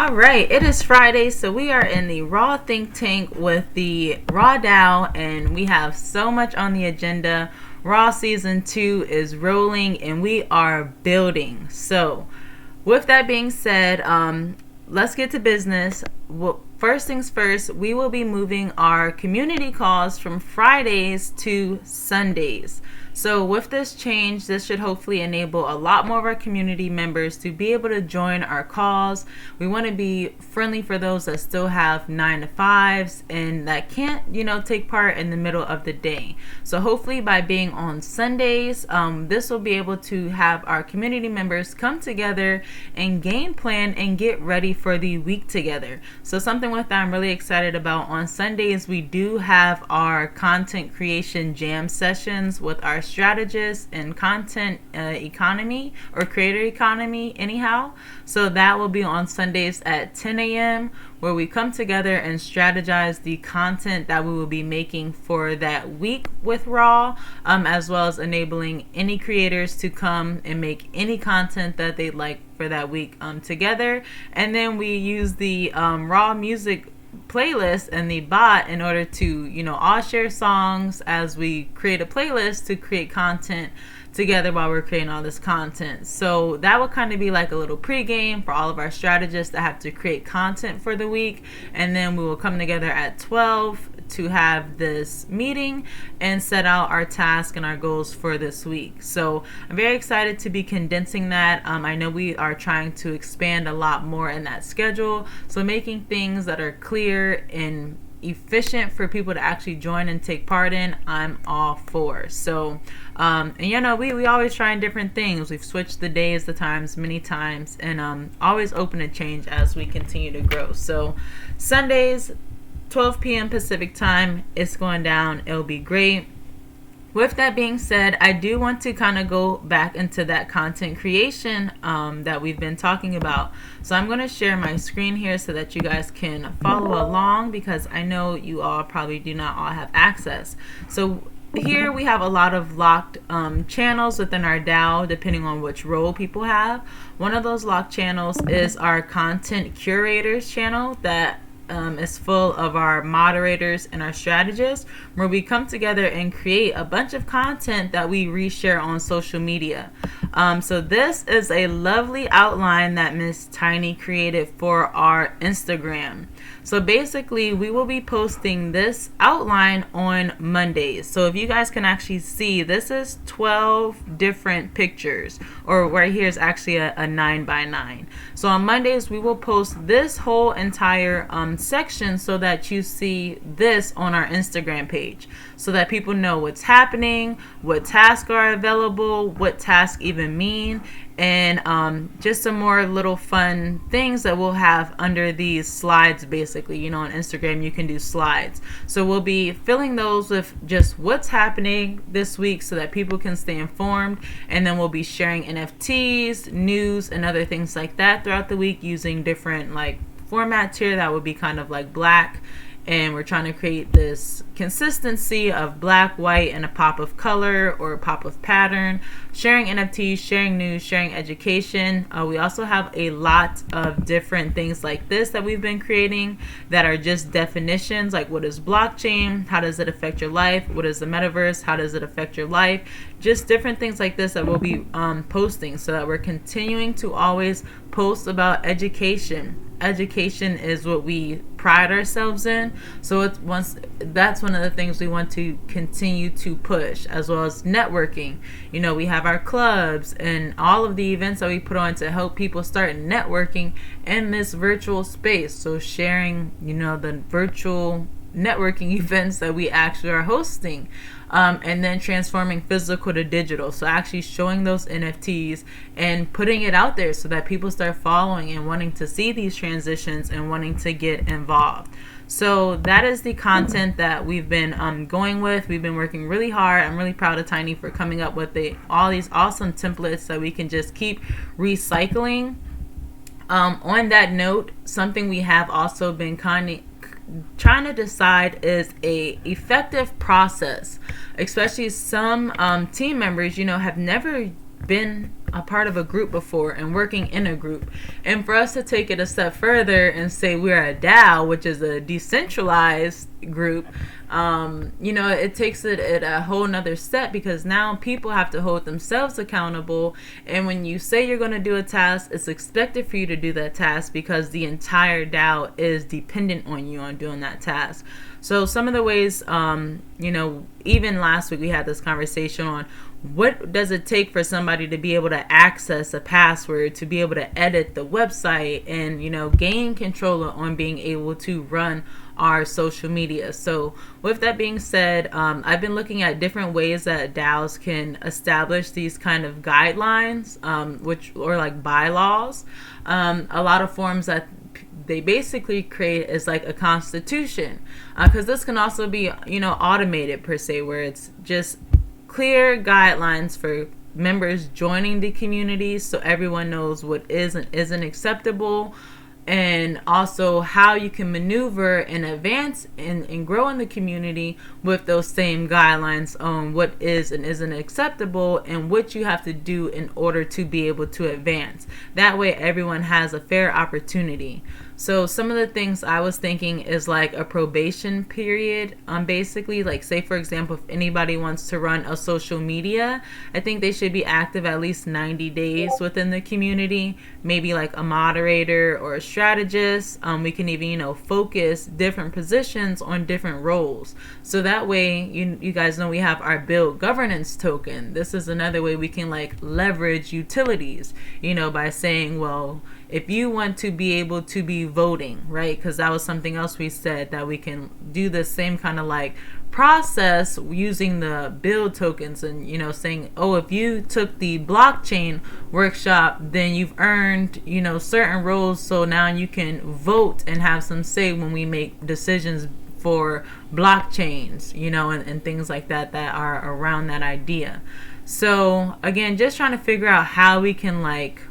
All right, it is Friday, so we are in the Raw Think Tank with the RAWDAO, and we have so much on the agenda. Raw Season 2 is rolling, and we are building. So, with that being said, let's get to business. Well, first things first, we will be moving our community calls from Fridays to Sundays. So with this change, this should hopefully enable a lot more of our community members to be able to join our calls. We want to be friendly for those that still have 9 to 5s and that can't, take part in the middle of the day. So hopefully by being on Sundays, this will be able to have our community members come together and game plan and get ready for the week together. So something with that I'm really excited about. On Sundays, we do have our content creation jam sessions with our strategists and content economy or creator economy anyhow. So that will be on Sundays at 10 a.m. where we come together and strategize the content that we will be making for that week with Raw, as well as enabling any creators to come and make any content that they'd like for that week together. And then we use the Raw music playlist and the bot in order to all share songs as we create a playlist to create content together while we're creating all this content. So that will kind of be like a little pregame for all of our strategists that have to create content for the week, and then we will come together at 12 to have this meeting and set out our task and our goals for this week. So I'm very excited to be condensing that. I know we are trying to expand a lot more in that schedule, so making things that are clear and efficient for people to actually join and take part in, I'm all for. So we always trying different things. We've switched the days, the times many times, and always open to change as we continue to grow. So Sundays 12 p.m. Pacific time, it's going down. It'll be great. With that being said, I do want to kind of go back into that content creation that we've been talking about. So I'm going to share my screen here so that you guys can follow along, because I know you all probably do not all have access. So here we have a lot of locked channels within our DAO, depending on which role people have. One of those locked channels is our content curators channel that is full of our moderators and our strategists, where we come together and create a bunch of content that we reshare on social media. So this is a lovely outline that Miss Tiny created for our Instagram. So basically, we will be posting this outline on Mondays. So if you guys can actually see, this is 12 different pictures, or right here is actually a 9x9. So on Mondays, we will post this whole entire section so that you see this on our Instagram page, so that people know what's happening, what tasks are available, what tasks even mean, and just some more little fun things that we'll have under these slides. Basically, on Instagram you can do slides, so we'll be filling those with just what's happening this week so that people can stay informed, and then we'll be sharing NFTs, news, and other things like that throughout the week using different formats here that would be kind of like black, and we're trying to create this consistency of black, white, and a pop of color or a pop of pattern, sharing NFTs, sharing news, sharing education. We also have a lot of different things like this that we've been creating that are just definitions, like what is blockchain, how does it affect your life, what is the metaverse, how does it affect your life, just different things like this that we'll be posting, so that we're continuing to always post about education. Education is what we pride ourselves in, so that's one of the things we want to continue to push, as well as networking. We have our clubs and all of the events that we put on to help people start networking in this virtual space. So sharing the virtual networking events that we actually are hosting, and then transforming physical to digital. So actually showing those NFTs and putting it out there so that people start following and wanting to see these transitions and wanting to get involved. So that is the content that we've been going with. We've been working really hard. I'm really proud of Tiny for coming up with all these awesome templates that we can just keep recycling. On that note, something we have also been trying to decide is a effective process, especially some team members have never been a part of a group before and working in a group. And for us to take it a step further and say we're a DAO, which is a decentralized group, it takes it at a whole nother step, because now people have to hold themselves accountable. And when you say you're going to do a task, it's expected for you to do that task because the entire DAO is dependent on you on doing that task. So some of the ways, even last week we had this conversation on what does it take for somebody to be able to access a password, to be able to edit the website, and, gain control on being able to run our social media. So with that being said, I've been looking at different ways that DAOs can establish these kind of guidelines, or like bylaws. A lot of forms that they basically create is like a constitution, because this can also be automated per se, where it's just clear guidelines for members joining the community, so everyone knows what is and isn't acceptable, and also how you can maneuver and advance and grow in the community with those same guidelines on what is and isn't acceptable and what you have to do in order to be able to advance. That way everyone has a fair opportunity. So some of the things I was thinking is like a probation period. Basically, like, say for example, if anybody wants to run a social media, I think they should be active at least 90 days within the community. Maybe like a moderator or a strategist. We can even focus different positions on different roles. So that way, you guys know we have our build governance token. This is another way we can like leverage utilities. By saying, well, if you want to be able to be voting, right? Because that was something else we said, that we can do the same kind of like process using the build tokens, and saying, oh, if you took the blockchain workshop, then you've earned certain roles, so now you can vote and have some say when we make decisions for blockchains, and things like that are around that idea. So again, just trying to figure out how we can like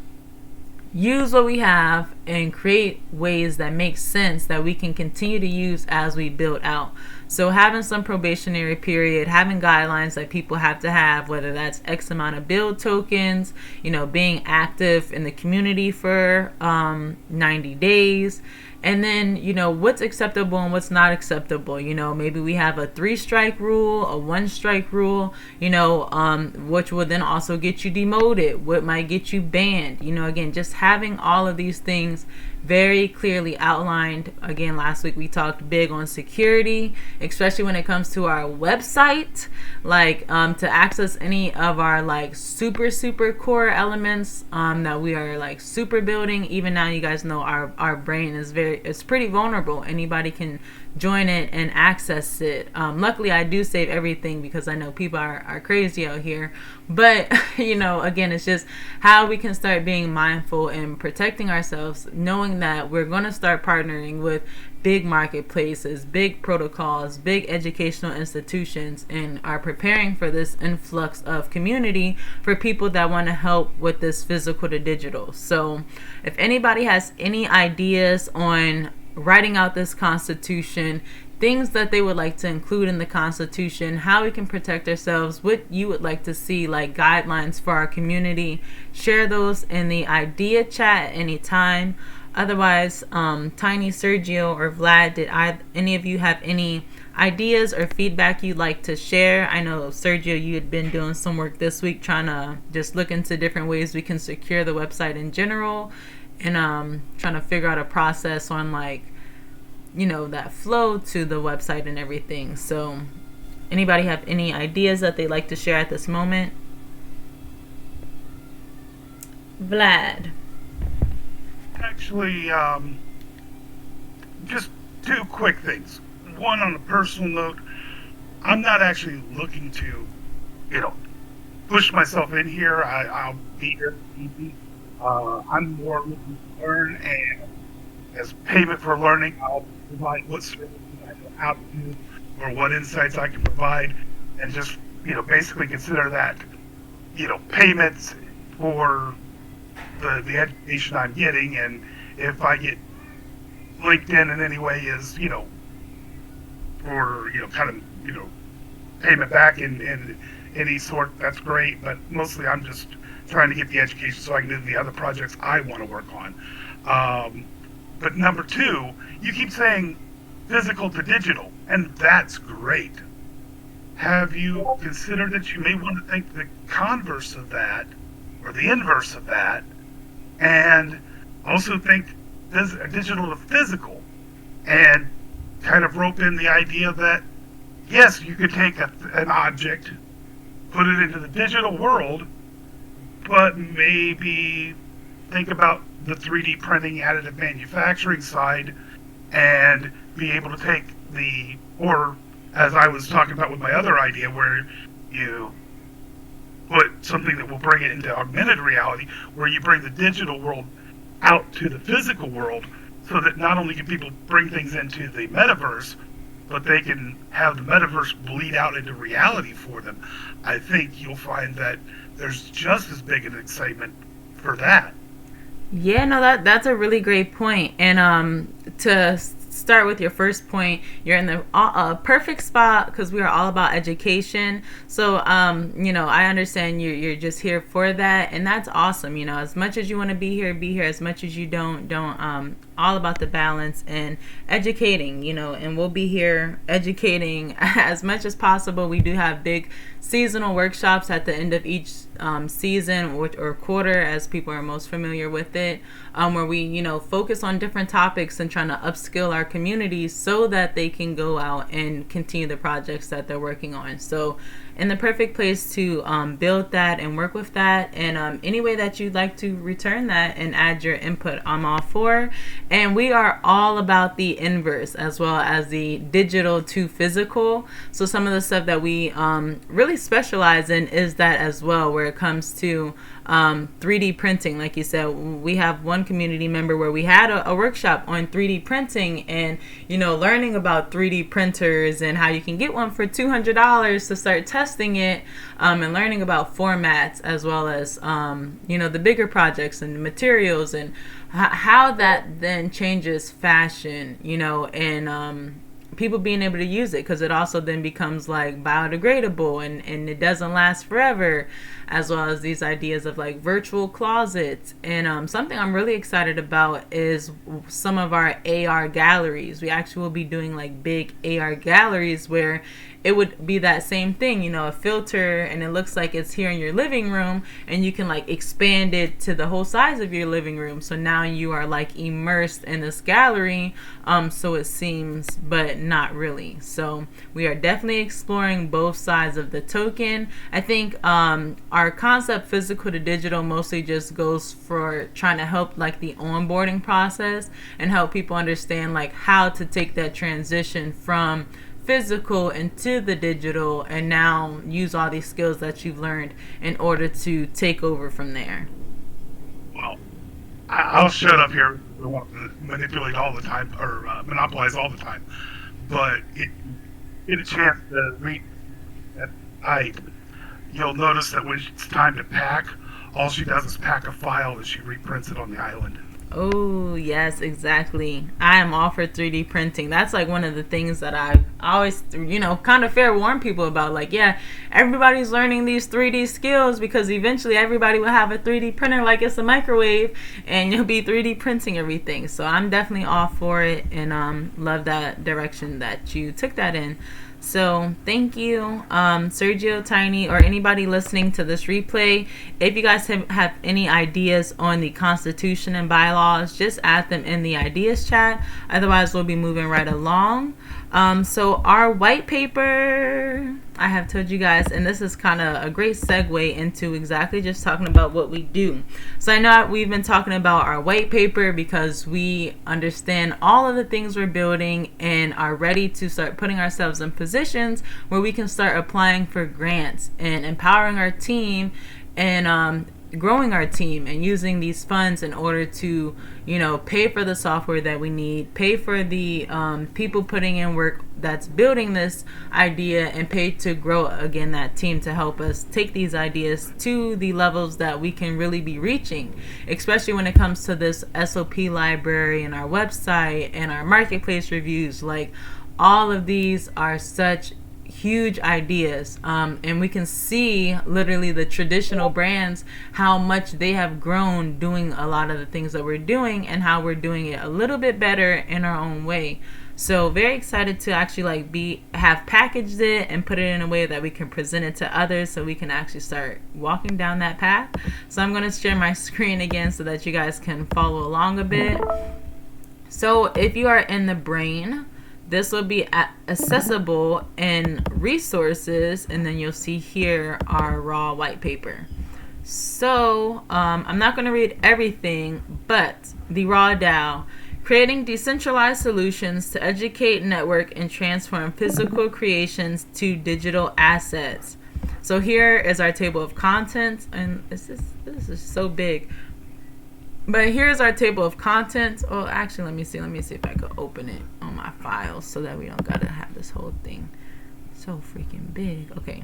use what we have and create ways that make sense that we can continue to use as we build out. So having some probationary period, having guidelines that people have to have, whether that's X amount of build tokens, being active in the community for 90 days. And then, what's acceptable and what's not acceptable. Maybe we have a 3-strike rule, a 1-strike rule, which will then also get you demoted, what might get you banned. Again, just having all of these things very clearly outlined. Again, last week we talked big on security, especially when it comes to our website, like to access any of our like super core elements that we are like super building. Even now, you guys know our brain is it's pretty vulnerable. Anybody can join it and access it. Luckily, I do save everything because I know people are crazy out here. But, again, it's just how we can start being mindful and protecting ourselves, knowing that we're going to start partnering with big marketplaces, big protocols, big educational institutions, and are preparing for this influx of community for people that want to help with this physical to digital. So if anybody has any ideas on writing out this constitution, things that they would like to include in the constitution, how we can protect ourselves, what you would like to see like guidelines for our community, share those in the idea chat at any time. Otherwise, Tiny, Sergio, or Vlad, did any of you have any ideas or feedback you'd like to share? I know, Sergio, you had been doing some work this week trying to just look into different ways we can secure the website in general, and trying to figure out a process on like, that flow to the website and everything. So anybody have any ideas that they'd like to share at this moment? Vlad. Actually, just 2 quick things. One, on a personal note, I'm not actually looking to, push myself in here. I'll be here. I'm more looking to learn, and as payment for learning, I'll provide what services I know how to do or what insights I can provide, and just, basically consider that, payments for the education I'm getting. And if I get LinkedIn in any way is, for, kind of, payment back in any sort, that's great. But mostly I'm just trying to get the education so I can do the other projects I want to work on. But number two, you keep saying physical to digital, and that's great. Have you considered that you may want to think the converse of that, or the inverse of that, and also think digital to physical, and kind of rope in the idea that, yes, you could take an object, put it into the digital world, but maybe think about the 3D printing, additive manufacturing side, and be able to take or as I was talking about with my other idea, where you put something that will bring it into augmented reality, where you bring the digital world out to the physical world, so that not only can people bring things into the metaverse, but they can have the metaverse bleed out into reality for them. I think you'll find that there's just as big an excitement for that. Yeah, no, that's a really great point. And to start with your first point, you're in the perfect spot, because we are all about education. So I understand you're just here for that, and that's awesome. As much as you want to be here, be here. As much as you don't. All about the balance and educating. And we'll be here educating as much as possible. We do have big seasonal workshops at the end of each season or quarter, as people are most familiar with it, where we focus on different topics and trying to upskill our communities so that they can go out and continue the projects that they're working on. So in the perfect place to build that and work with that, and any way that you'd like to return that and add your input, I'm all for. And we are all about the inverse as well as the digital to physical. So some of the stuff that we really specialize in is that as well, where it comes to 3D printing. Like you said, we have one community member where we had a workshop on 3D printing, and learning about 3D printers and how you can get one for $200 to start testing it, and learning about formats, as well as the bigger projects and the materials, and how that then changes fashion, and people being able to use it, because it also then becomes like biodegradable and it doesn't last forever, as well as these ideas of like virtual closets. And something I'm really excited about is some of our AR galleries. We actually will be doing like big AR galleries where it would be that same thing, a filter, and it looks like it's here in your living room, and you can like expand it to the whole size of your living room. So now you are like immersed in this gallery, so it seems, but not really. So we are definitely exploring both sides of the token. I think our concept physical to digital mostly just goes for trying to help like the onboarding process and help people understand like how to take that transition from physical into the digital, and now use all these skills that you've learned in order to take over from there. Well, I'll shut up here. I want to manipulate all the time, or monopolize all the time. But get a chance to read at night, you'll notice that when it's time to pack, all she does is pack a file and she reprints it on the island. Oh, yes, exactly. I am all for 3D printing. That's like one of the things that I've always, kind of fair warn people about. Like, yeah, everybody's learning these 3D skills because eventually everybody will have a 3D printer like it's a microwave, and you'll be 3D printing everything. So I'm definitely all for it, and love that direction that you took that in. So thank you, Sergio, Tiny, or anybody listening to this replay. If you guys have any ideas on the Constitution and bylaws, just add them in the ideas chat. Otherwise, we'll be moving right along. So our white paper, I have told you guys, and this is kind of a great segue into exactly just talking about what we do. So I know we've been talking about our white paper because we understand all of the things we're building and are ready to start putting ourselves in positions where we can start applying for grants and empowering our team and growing our team and using these funds in order to, pay for the software that we need, pay for the people putting in work that's building this idea, and pay to grow again that team to help us take these ideas to the levels that we can really be reaching, especially when it comes to this SOP library and our website and our marketplace reviews. Like, all of these are such huge ideas, and we can see literally the traditional brands, how much they have grown doing a lot of the things that we're doing, and how we're doing it a little bit better in our own way. So very excited to actually have packaged it and put it in a way that we can present it to others, so we can actually start walking down that path. So I'm going to share my screen again so that you guys can follow along a bit. So if you are in the brain, this will be accessible in resources, and then you'll see here our raw white paper. So I'm not going to read everything, but the RAWDAO, creating decentralized solutions to educate, network, and transform physical creations to digital assets. So here is our table of contents, and this is so big. But here's our table of contents. Oh, actually, let me see if I could open it on my files so that we don't gotta have this whole thing so freaking big. Okay.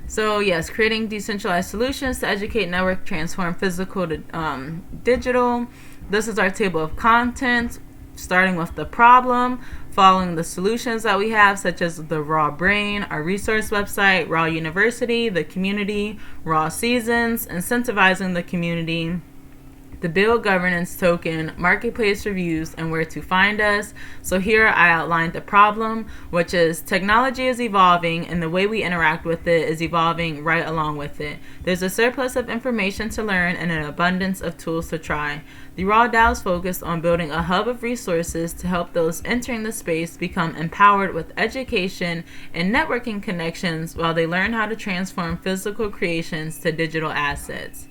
So yes, creating decentralized solutions to educate, network, transform physical to digital. This is our table of contents, starting with the problem, following the solutions that we have, such as the Raw Brain, our resource website, Raw University, the community, Raw Seasons, incentivizing the community, the Build Governance Token, Marketplace Reviews, and where to find us. So here I outlined the problem, which is technology is evolving and the way we interact with it is evolving right along with it. There's a surplus of information to learn and an abundance of tools to try. The RAWDAO is focused on building a hub of resources to help those entering the space become empowered with education and networking connections while they learn how to transform physical creations to digital assets.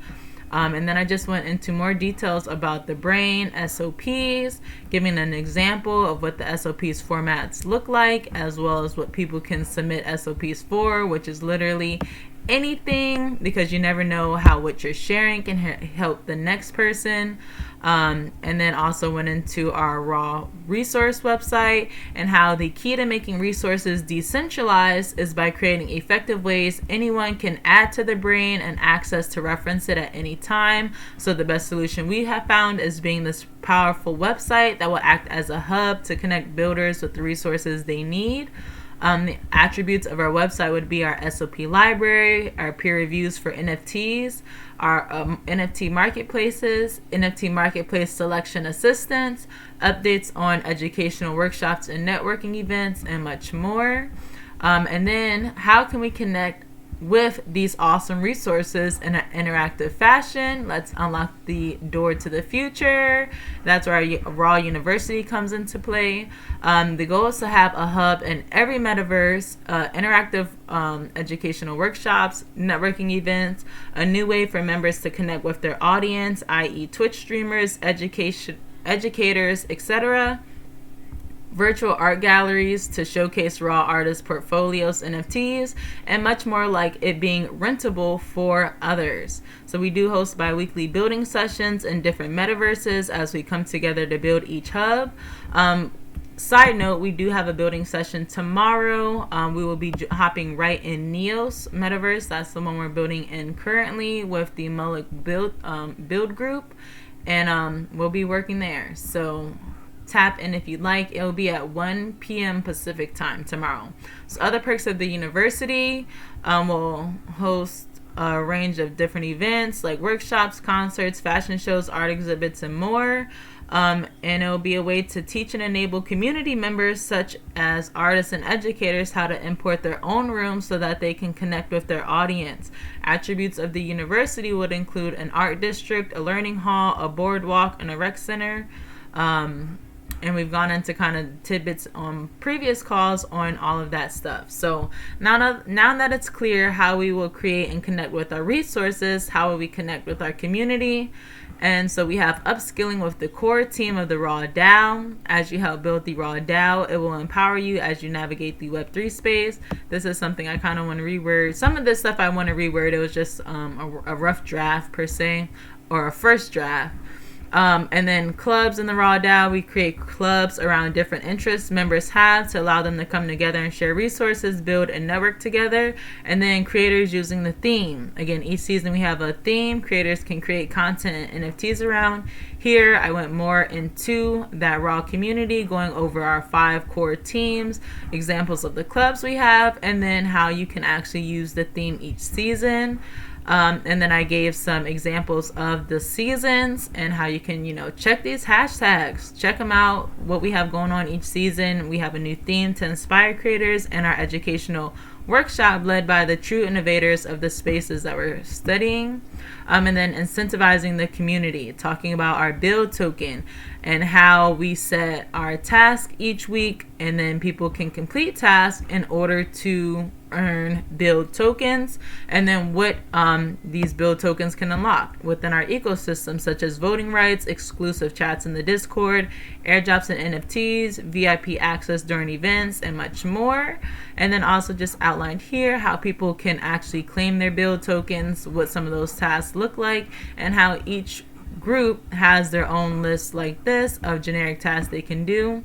And then I just went into more details about the brain, SOPs, giving an example of what the SOPs formats look like, as well as what people can submit SOPs for, which is literally anything, because you never know how what you're sharing can help the next person. And then also went into our raw resource website and how the key to making resources decentralized is by creating effective ways anyone can add to the brain and access to reference it at any time. So the best solution we have found is being this powerful website that will act as a hub to connect builders with the resources they need. The attributes of our website would be our SOP library, our peer reviews for NFTs, our NFT marketplaces, NFT marketplace selection assistance, updates on educational workshops and networking events, and much more. And then how can we connect with these awesome resources in an interactive fashion? Let's unlock the door to the future. That's where our Raw University comes into play. The goal is to have a hub in every metaverse, interactive educational workshops, networking events, a new way for members to connect with their audience, i.e. Twitch streamers, educators, etc., virtual art galleries to showcase raw artist portfolios, NFTs, and much more, like it being rentable for others. So we do host bi-weekly building sessions in different metaverses as we come together to build each hub. Side note, we do have a building session tomorrow. We will be hopping right in Neos metaverse. That's the one we're building in currently with the Mullick build group, and we'll be working there. So tap in if you'd like. It'll be at 1 p.m. Pacific time tomorrow. So other perks of the university, will host a range of different events like workshops, concerts, fashion shows, art exhibits, and more. And it'll be a way to teach and enable community members such as artists and educators how to import their own rooms so that they can connect with their audience. Attributes of the university would include an art district, a learning hall, a boardwalk, and a rec center. And we've gone into kind of tidbits on previous calls on all of that stuff. So now that it's clear how we will create and connect with our resources, how will we connect with our community? And so we have upskilling with the core team of the RAWDAO. As you help build the RAWDAO, it will empower you as you navigate the Web3 space. This is something I kind of want to reword. Some of this stuff I want to reword. It was just a rough draft per se, or a first draft. And then clubs in the RAWDAO, we create clubs around different interests members have to allow them to come together and share resources, build and network together. And then creators using the theme. Again, each season we have a theme creators can create content and NFTs around. Here, I went more into that raw community, going over our 5 core teams, examples of the clubs we have, and then how you can actually use the theme each season. And then I gave some examples of the seasons and how you can, check these hashtags, check them out, what we have going on each season. We have a new theme to inspire creators and our educational workshop led by the true innovators of the spaces that we're studying. And then incentivizing the community, talking about our build token and how we set our task each week, and then people can complete tasks in order to earn build tokens, and then what these build tokens can unlock within our ecosystem, such as voting rights, exclusive chats in the Discord, airdrops and NFTs, VIP access during events, and much more. And then also just outlined here how people can actually claim their build tokens, what some of those tasks look like, and how each group has their own list like this of generic tasks they can do.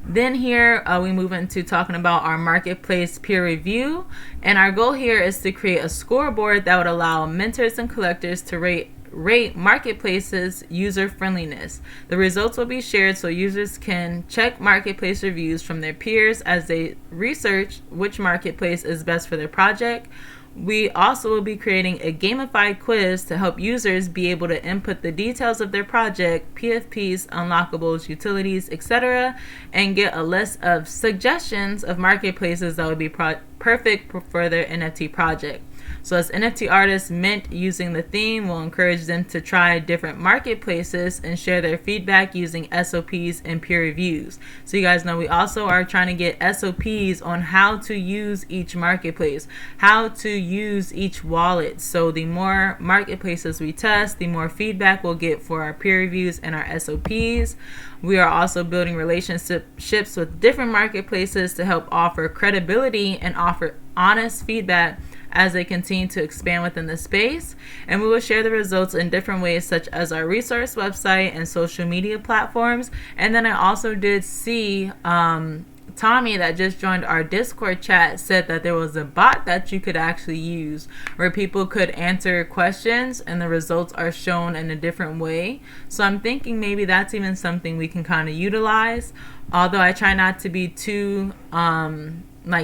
Then here we move into talking about our marketplace peer review, and our goal here is to create a scoreboard that would allow mentors and collectors to rate marketplaces user friendliness. The results will be shared so users can check marketplace reviews from their peers as they research which marketplace is best for their project. We also will be creating a gamified quiz to help users be able to input the details of their project, PFPs, unlockables, utilities, etc., and get a list of suggestions of marketplaces that would be perfect for their NFT project. So as NFT artists, Mint using the theme will encourage them to try different marketplaces and share their feedback using SOPs and peer reviews. So you guys know we also are trying to get SOPs on how to use each marketplace, how to use each wallet. So the more marketplaces we test, the more feedback we'll get for our peer reviews and our SOPs. We are also building relationships with different marketplaces to help offer credibility and offer honest feedback as they continue to expand within the space. And we will share the results in different ways, such as our resource website and social media platforms. And then I also did see Tommy that just joined our Discord chat said that there was a bot that you could actually use where people could answer questions and the results are shown in a different way. So I'm thinking maybe that's even something we can kind of utilize, although I try not to be too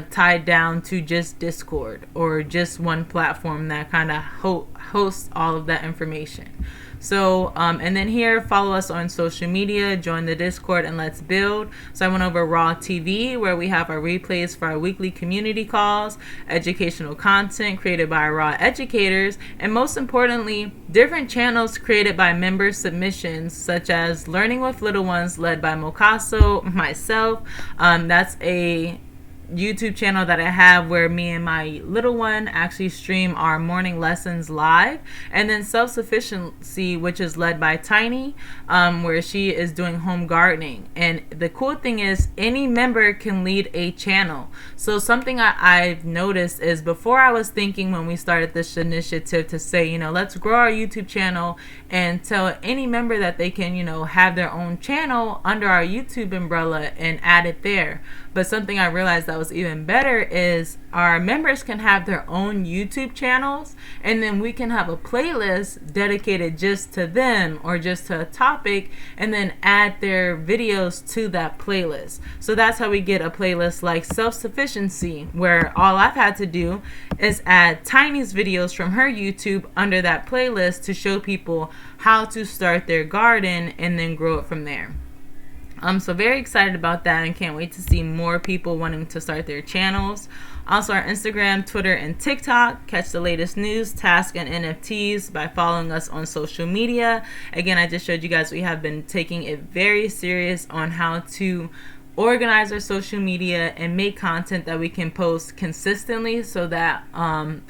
tied down to just Discord or just one platform that kind of hosts all of that information. So, and then here, follow us on social media, join the Discord, and let's build. So I went over Raw TV, where we have our replays for our weekly community calls, educational content created by Raw educators, and most importantly, different channels created by member submissions, such as Learning with Little Ones, led by Mocaso, myself. That's a YouTube channel that I have where me and my little one actually stream our morning lessons live. And then Self-Sufficiency, which is led by Tiny, where she is doing home gardening. And the cool thing is any member can lead a channel. So something I've noticed is before I was thinking when we started this initiative to say, let's grow our YouTube channel and tell any member that they can, have their own channel under our YouTube umbrella and add it there. But something I realized that was even better is our members can have their own YouTube channels, and then we can have a playlist dedicated just to them or just to a topic, and then add their videos to that playlist. So that's how we get a playlist like Self-Sufficiency, where all I've had to do is add Tiny's videos from her YouTube under that playlist to show people how to start their garden and then grow it from there. So very excited about that and can't wait to see more people wanting to start their channels. Also our Instagram, Twitter, and TikTok. Catch the latest news, tasks, and NFTs by following us on social media. Again, I just showed you guys we have been taking it very serious on how to organize our social media and make content that we can post consistently so that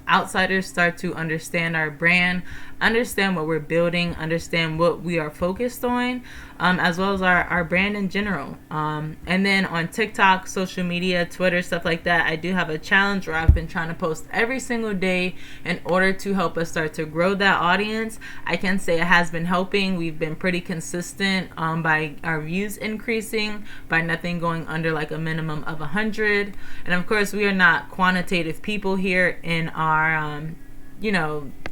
outsiders start to understand our brand, understand what we're building, understand what we are focused on, as well as our brand in general. And then on TikTok, social media, Twitter, stuff like that, I do have a challenge where I've been trying to post every single day in order to help us start to grow that audience. I can say it has been helping. We've been pretty consistent by our views increasing, by nothing going under like a minimum of 100. And of course, we are not quantitative people here in our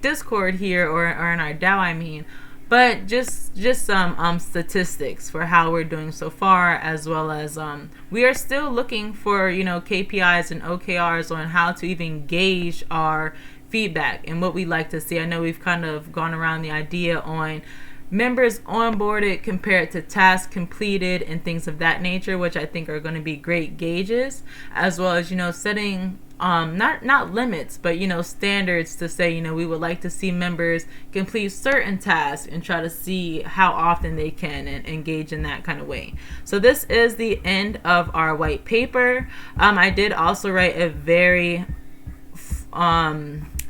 Discord here or in our DAO, I mean, but just some statistics for how we're doing so far, as well as we are still looking for KPIs and OKRs on how to even gauge our feedback and what we like to see. I know we've kind of gone around the idea on members onboarded compared to tasks completed and things of that nature, which I think are going to be great gauges, as well as setting not limits, but standards to say we would like to see members complete certain tasks and try to see how often they can and engage in that kind of way. So this is the end of our white paper. I did also write a very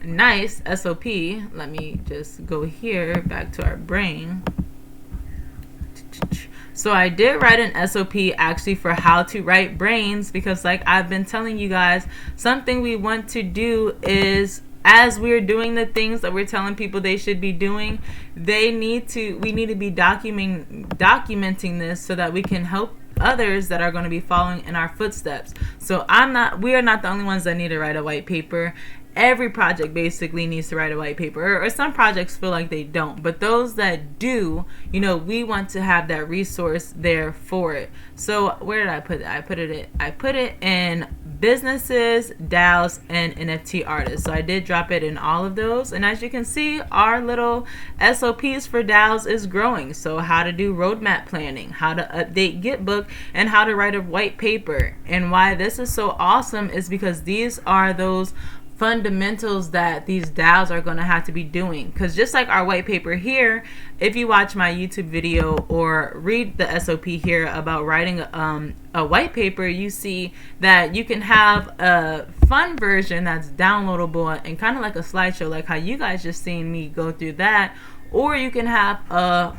nice SOP. Let me just go here back to our brain. So I did write an SOP actually for how to write brains, because like I've been telling you guys, something we want to do is, as we're doing the things that we're telling people they should be doing, we need to be documenting this so that we can help others that are going to be following in our footsteps. So we are not the only ones that need to write a white paper. Every project basically needs to write a white paper, or some projects feel like they don't, but those that do, we want to have that resource there for it. So where did I put it? I put it in businesses, DAOs, and NFT artists. So I did drop it in all of those, and as you can see, our little SOPs for DAOs is growing. So how to do roadmap planning, how to update Gitbook, and how to write a white paper. And why this is so awesome is because these are those fundamentals that these DAOs are going to have to be doing. Because just like our white paper here, if you watch my YouTube video or read the SOP here about writing a white paper, you see that you can have a fun version that's downloadable and kind of like a slideshow, like how you guys just seen me go through that, or you can have a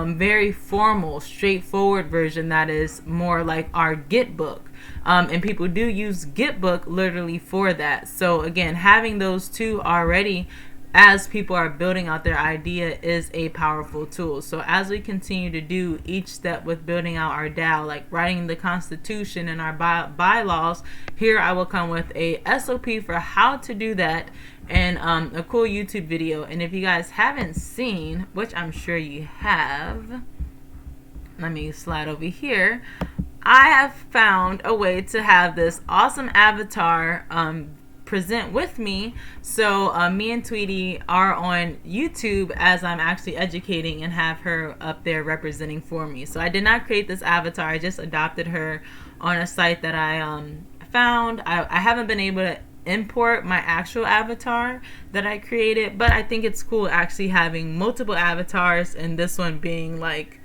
very formal, straightforward version that is more like our Gitbook. And people do use Gitbook literally for that. So again, having those two already as people are building out their idea is a powerful tool. So as we continue to do each step with building out our DAO, like writing the Constitution and our bylaws, here I will come with a SOP for how to do that, and a cool YouTube video. And if you guys haven't seen, which I'm sure you have, let me slide over here. I have found a way to have this awesome avatar present with me. So me and Tweety are on YouTube as I'm actually educating, and have her up there representing for me. So I did not create this avatar. I just adopted her on a site that I found. I haven't been able to import my actual avatar that I created, but I think it's cool actually having multiple avatars, and this one being like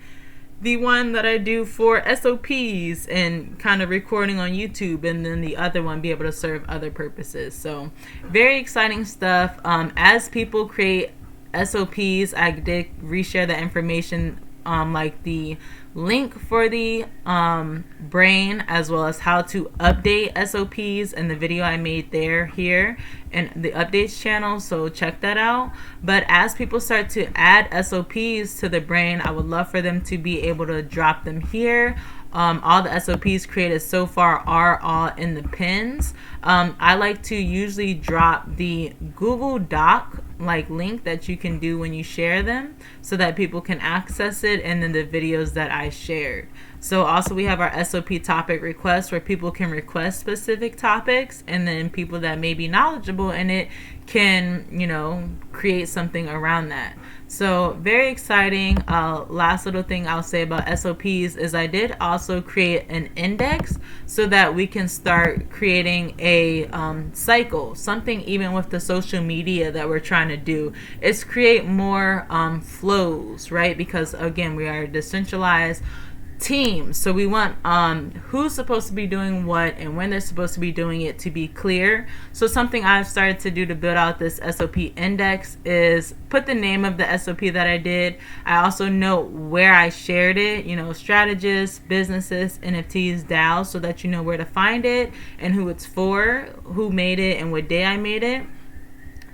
the one that I do for SOPs and kind of recording on YouTube, and then the other one be able to serve other purposes. So very exciting stuff. As people create SOPs, I did reshare the information, like the link for the brain, as well as how to update SOPs, and the video I made here and the updates channel, so check that out. But as people start to add SOPs to the brain, I would love for them to be able to drop them here. All the SOPs created so far are all in the pins. I like to usually drop the Google Doc link that you can do when you share them, so that people can access it, and then the videos that I shared. So also we have our SOP topic requests, where people can request specific topics, and then people that may be knowledgeable in it can create something around that. So very exciting. Last little thing I'll say about SOPs is I did also create an index so that we can start creating a cycle, something even with the social media that we're trying to do is create more flows, right? Because again, we are decentralized teams. So we want who's supposed to be doing what and when they're supposed to be doing it to be clear. So something I've started to do to build out this SOP index is put the name of the SOP that I did. I also note where I shared it, strategists, businesses, NFTs, DAOs, so that you know where to find it and who it's for, who made it, and what day I made it.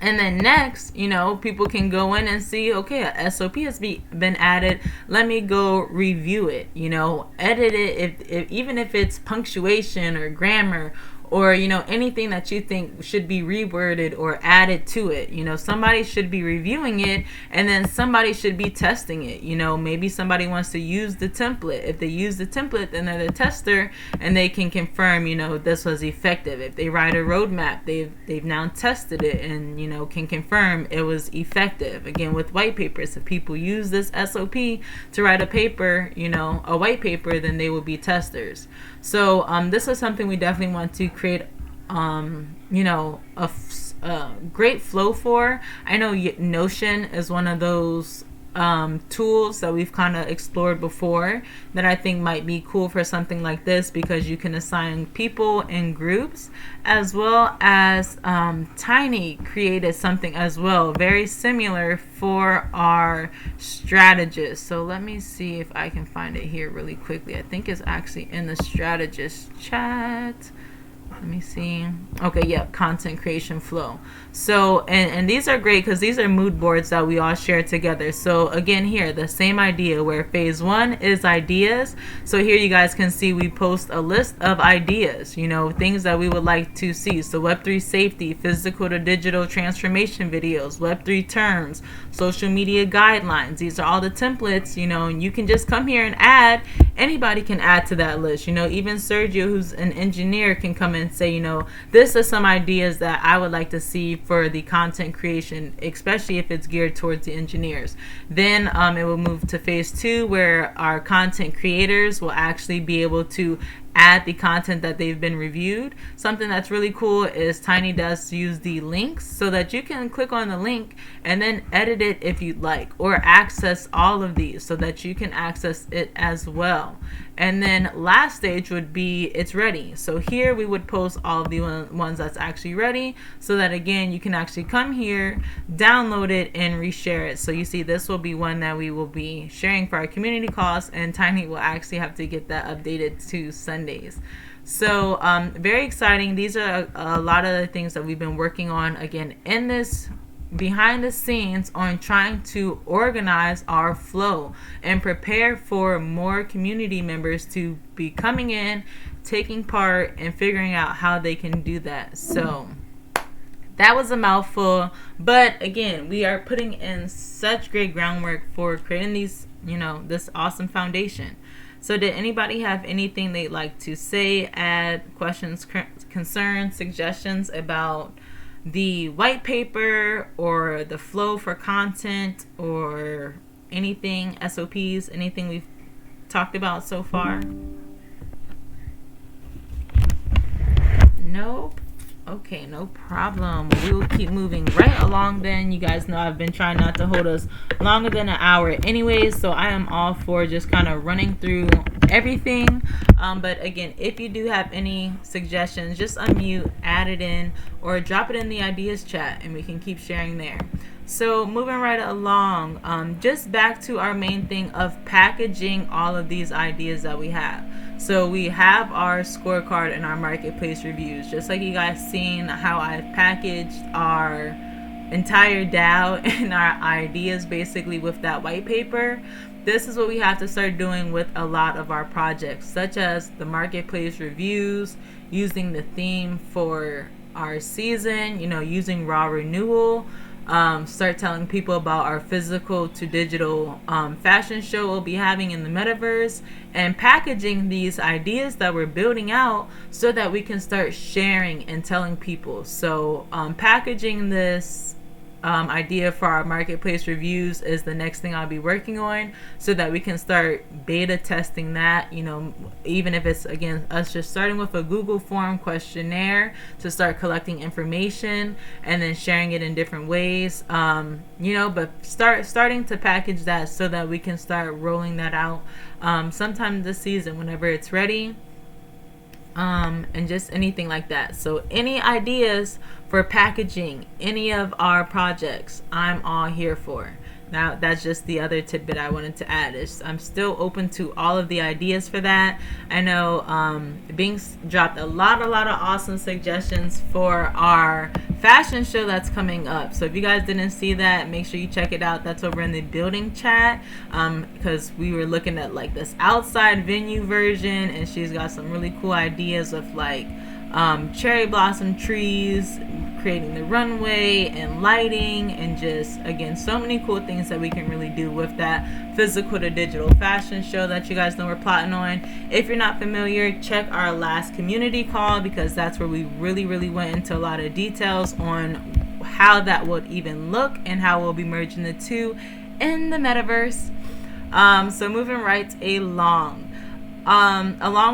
And then next, people can go in and see, okay, a SOP has been added. Let me go review it, edit it, if even if it's punctuation or grammar or, anything that you think should be reworded or added to it. Somebody should be reviewing it, and then somebody should be testing it. Maybe somebody wants to use the template. If they use the template, then they're the tester, and they can confirm, this was effective. If they write a roadmap, they've now tested it and, can confirm it was effective. Again, with white papers, if people use this SOP to write a paper, a white paper, then they will be testers. So this is something we definitely want to create, a great flow for. I know Notion is one of those tools that we've kind of explored before that I think might be cool for something like this, because you can assign people in groups, as well as Tiny created something as well very similar for our strategists. So let me see if I can find it here really quickly. I think it's actually in the strategist chat. Let me see. Okay, yeah, content creation flow. So, and these are great because these are mood boards that we all share together. So again, here, the same idea where phase 1 is ideas. So here you guys can see we post a list of ideas, things that we would like to see. So Web3 safety, physical to digital transformation videos, Web3 terms, social media guidelines. These are all the templates, and you can just come here and add. Anybody can add to that list. Even Sergio, who's an engineer, can come and say, this is some ideas that I would like to see for the content creation, especially if it's geared towards the engineers. Then it will move to phase 2, where our content creators will actually be able to add the content that they've been reviewed. Something that's really cool is Tiny does use the links so that you can click on the link and then edit it if you'd like, or access all of these so that you can access it as well. And then last stage would be it's ready. So here we would post all of the ones that's actually ready, so that again you can actually come here, download it, and reshare it. So you see this will be one that we will be sharing for our community calls, and Tiny will actually have to get that updated to Sundays. So very exciting. These are a lot of the things that we've been working on, again, in this behind the scenes, on trying to organize our flow and prepare for more community members to be coming in, taking part, and figuring out how they can do that. So that was a mouthful, but again, we are putting in such great groundwork for creating these, this awesome foundation. So did anybody have anything they'd like to say, add, questions, concerns, suggestions about the white paper or the flow for content or anything, SOPs, anything we've talked about so far? Nope. Okay, no problem. We will keep moving right along then. You guys know I've been trying not to hold us longer than an hour anyways, so I am all for just kind of running through everything. But again, if you do have any suggestions, just unmute, add it in, or drop it in the ideas chat and we can keep sharing there. So moving right along, just back to our main thing of packaging all of these ideas that we have. So we have our scorecard and our marketplace reviews, just like you guys seen how I've packaged our entire DAO and our ideas basically with that white paper. This is what we have to start doing with a lot of our projects, such as the marketplace reviews, using the theme for our season, using raw renewal. Start telling people about our physical to digital fashion show we'll be having in the metaverse, and packaging these ideas that we're building out so that we can start sharing and telling people. So packaging this idea for our marketplace reviews is the next thing I'll be working on, so that we can start beta testing that, even if it's, again, us just starting with a Google form questionnaire to start collecting information and then sharing it in different ways, but starting to package that so that we can start rolling that out sometime this season whenever it's ready. And just anything like that. So any ideas for packaging any of our projects, I'm all here for. Now, that's just the other tidbit I wanted to add. I'm still open to all of the ideas for that. I know Binks dropped a lot of awesome suggestions for our fashion show that's coming up. So if you guys didn't see that, make sure you check it out. That's over in the building chat, because we were looking at like this outside venue version, and she's got some really cool ideas of like cherry blossom trees, creating the runway and lighting, and just, again, so many cool things that we can really do with that physical to digital fashion show that you guys know we're plotting on. If you're not familiar, check our last community call, because that's where we really went into a lot of details on how that would even look and how we'll be merging the two in the metaverse. So moving right along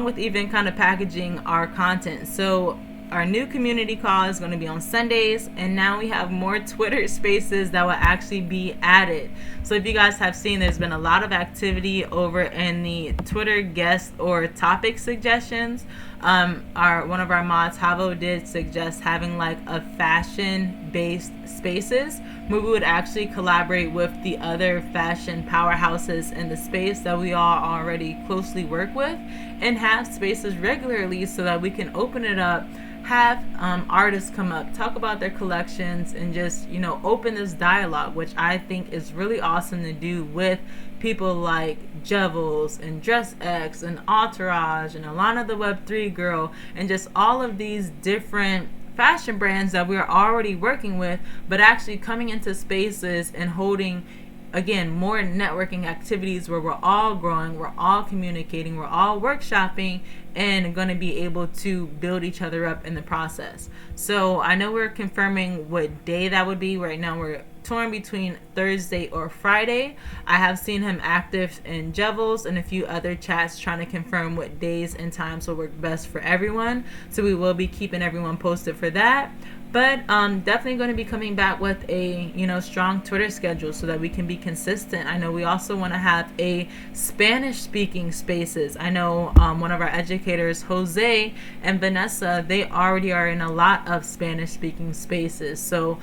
with even kind of packaging our content. So our new community call is going to be on Sundays, and now we have more Twitter spaces that will actually be added. So if you guys have seen, there's been a lot of activity over in the Twitter guest or topic suggestions. One of our mods, Havo, did suggest having like a fashion-based spaces where we would actually collaborate with the other fashion powerhouses in the space that we all already closely work with, and have spaces regularly so that we can open it up, have artists come up, talk about their collections, and just, open this dialogue, which I think is really awesome to do with people like Jevels and Dress X and Entourage and Alana the Web3 Girl, and just all of these different fashion brands that we're already working with, but actually coming into spaces and holding, again, more networking activities where we're all growing, we're all communicating, we're all workshopping, and going to be able to build each other up in the process. So I know we're confirming what day that would be. Right now we're torn between Thursday or Friday. I have seen him active in Jevels and a few other chats trying to confirm what days and times will work best for everyone. So we will be keeping everyone posted for that. But definitely going to be coming back with a strong Twitter schedule so that we can be consistent. I know we also want to have a Spanish speaking spaces. I know one of our educators, Jose and Vanessa, they already are in a lot of Spanish speaking spaces. So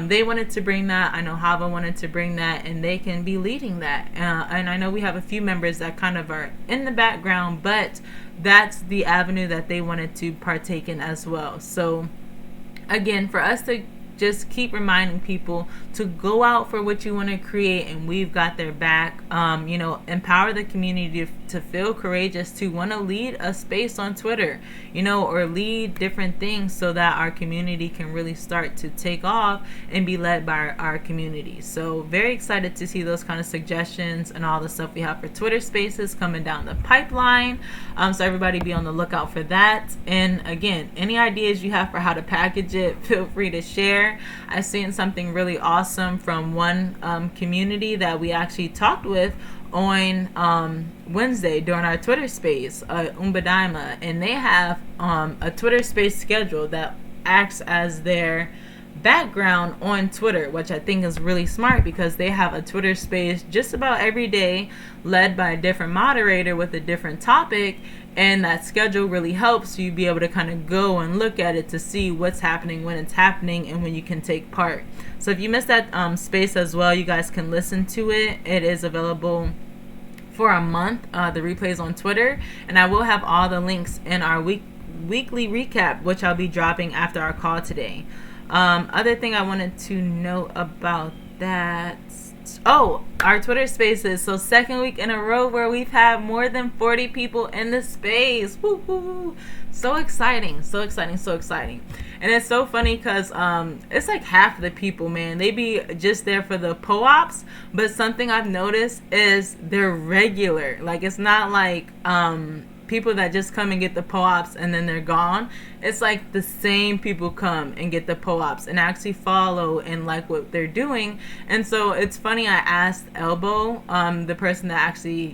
they wanted to bring that. I know Hava wanted to bring that, and they can be leading that. And I know we have a few members that kind of are in the background, but that's the avenue that they wanted to partake in as well. So again, for us to just keep reminding people to go out for what you want to create, and we've got their back. Empower the community to feel courageous to want to lead a space on Twitter, or lead different things so that our community can really start to take off and be led by our community. So very excited to see those kind of suggestions and all the stuff we have for Twitter spaces coming down the pipeline. So everybody be on the lookout for that. And again, any ideas you have for how to package it, feel free to share. I've seen something really awesome from one community that we actually talked with on Wednesday during our Twitter space, Umbadaima, and they have a Twitter space schedule that acts as their background on Twitter, which I think is really smart, because they have a Twitter space just about every day led by a different moderator with a different topic, and that schedule really helps you be able to kind of go and look at it to see what's happening, when it's happening, and when you can take part. So if you missed that space as well, you guys can listen to it. It is available for a month. The replay is on Twitter, and I will have all the links in our weekly recap, which I'll be dropping after our call today. Other thing I wanted to know about that, our Twitter spaces. So second week in a row where we've had more than 40 people in the space. Woo-hoo. So exciting. And it's so funny because it's like half of the people, man, they be just there for the po-ops. But something I've noticed is they're regular. Like, it's not like people that just come and get the POAPs and then they're gone. It's like the same people come and get the POAPs and actually follow and like what they're doing. And so it's funny, I asked Elbow, the person that actually,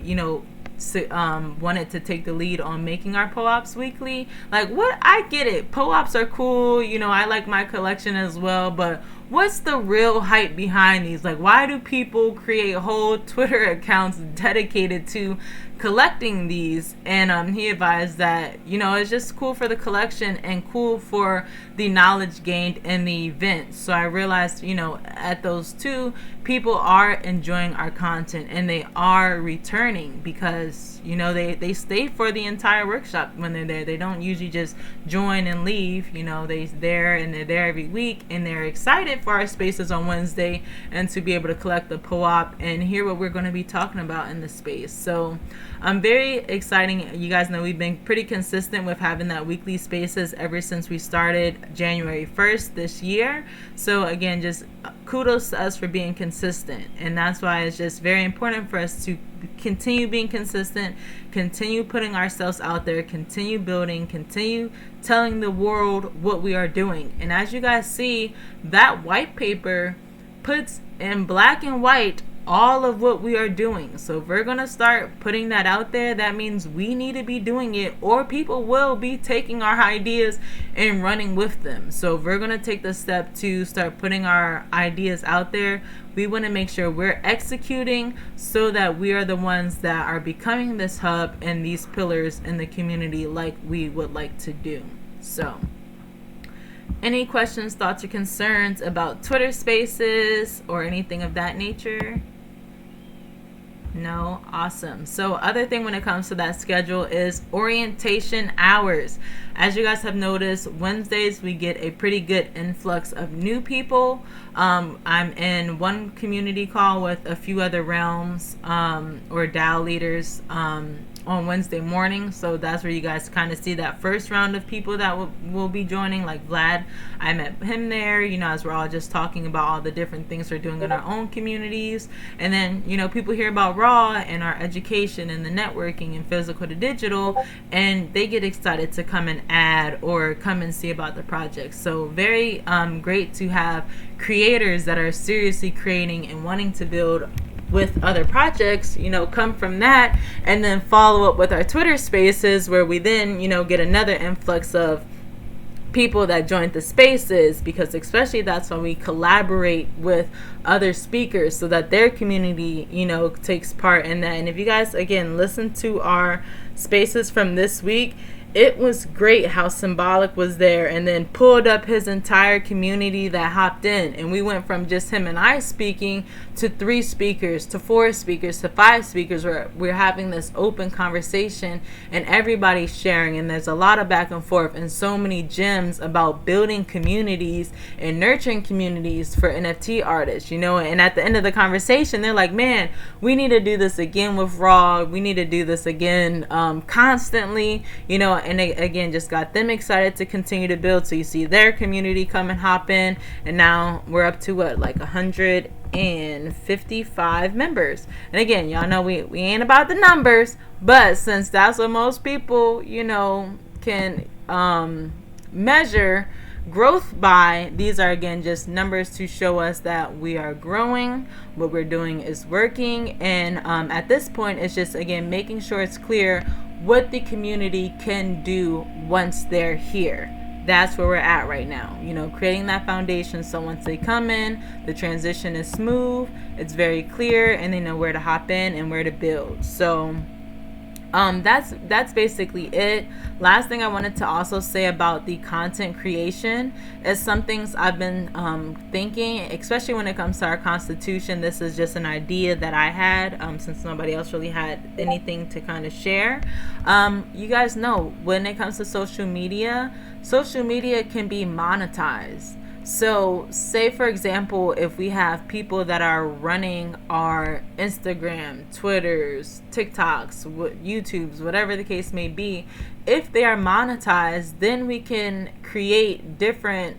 wanted to take the lead on making our POAPs weekly. Like, what? I get it. POAPs are cool. I like my collection as well, but what's the real hype behind these? Like, why do people create whole Twitter accounts dedicated to collecting these? And he advised that, it's just cool for the collection and cool for the knowledge gained in the event. So I realized, at those two, people are enjoying our content and they are returning because, they stay for the entire workshop when they're there. They don't usually just join and leave. They're there every week and they're excited for our spaces on Wednesday and to be able to collect the POAP and hear what we're going to be talking about in the space. So I'm very exciting. You guys know we've been pretty consistent with having that weekly spaces ever since we started January 1st this year. So again, just kudos to us for being consistent. And that's why it's just very important for us to continue being consistent, continue putting ourselves out there, continue building, continue telling the world what we are doing. And as you guys see, that white paper puts in black and white all of what we are doing. So if we're going to start putting that out there, that means we need to be doing it, or people will be taking our ideas and running with them. So if we're going to take the step to start putting our ideas out there, we want to make sure we're executing so that we are the ones that are becoming this hub and these pillars in the community like we would like to do. So any questions, thoughts, or concerns about Twitter Spaces or anything of that nature? No? Awesome. So other thing when it comes to that schedule is orientation hours. As you guys have noticed, Wednesdays we get a pretty good influx of new people. I'm in one community call with a few other realms or DAO leaders on Wednesday morning. So that's where you guys kind of see that first round of people that will be joining. Like Vlad, I met him there, as we're all just talking about all the different things we're doing in our own communities. And then, people hear about Raw and our education and the networking and physical to digital, and they get excited to come and add or come and see about the project. So very great to have creators that are seriously creating and wanting to build with other projects, come from that, and then follow up with our Twitter Spaces where we then, get another influx of people that joined the spaces, because especially that's when we collaborate with other speakers so that their community, takes part in that. And if you guys, again, listen to our spaces from this week, it was great how Symbolic was there and then pulled up his entire community that hopped in. And we went from just him and I speaking to 3 speakers, to 4 speakers, to 5 speakers, where we're having this open conversation and everybody's sharing. And there's a lot of back and forth and so many gems about building communities and nurturing communities for NFT artists, And at the end of the conversation, they're like, man, we need to do this again with Raw. We need to do this again constantly, and they, again, just got them excited to continue to build. So you see their community come and hop in, and now we're up to like 155 members. And again, y'all know we ain't about the numbers, but since that's what most people, can measure growth by, these are again just numbers to show us that we are growing, what we're doing is working. And at this point, it's just, again, making sure it's clear what the community can do once they're here. That's where we're at right now, creating that foundation so once they come in, the transition is smooth, it's very clear, and they know where to hop in and where to build. So that's basically it. Last thing I wanted to also say about the content creation is some things I've been thinking, especially when it comes to our Constitution. This is just an idea that I had since nobody else really had anything to kind of share. You guys know when it comes to social media can be monetized. So say, for example, if we have people that are running our Instagram, Twitters, TikToks, YouTubes, whatever the case may be, if they are monetized, then we can create different,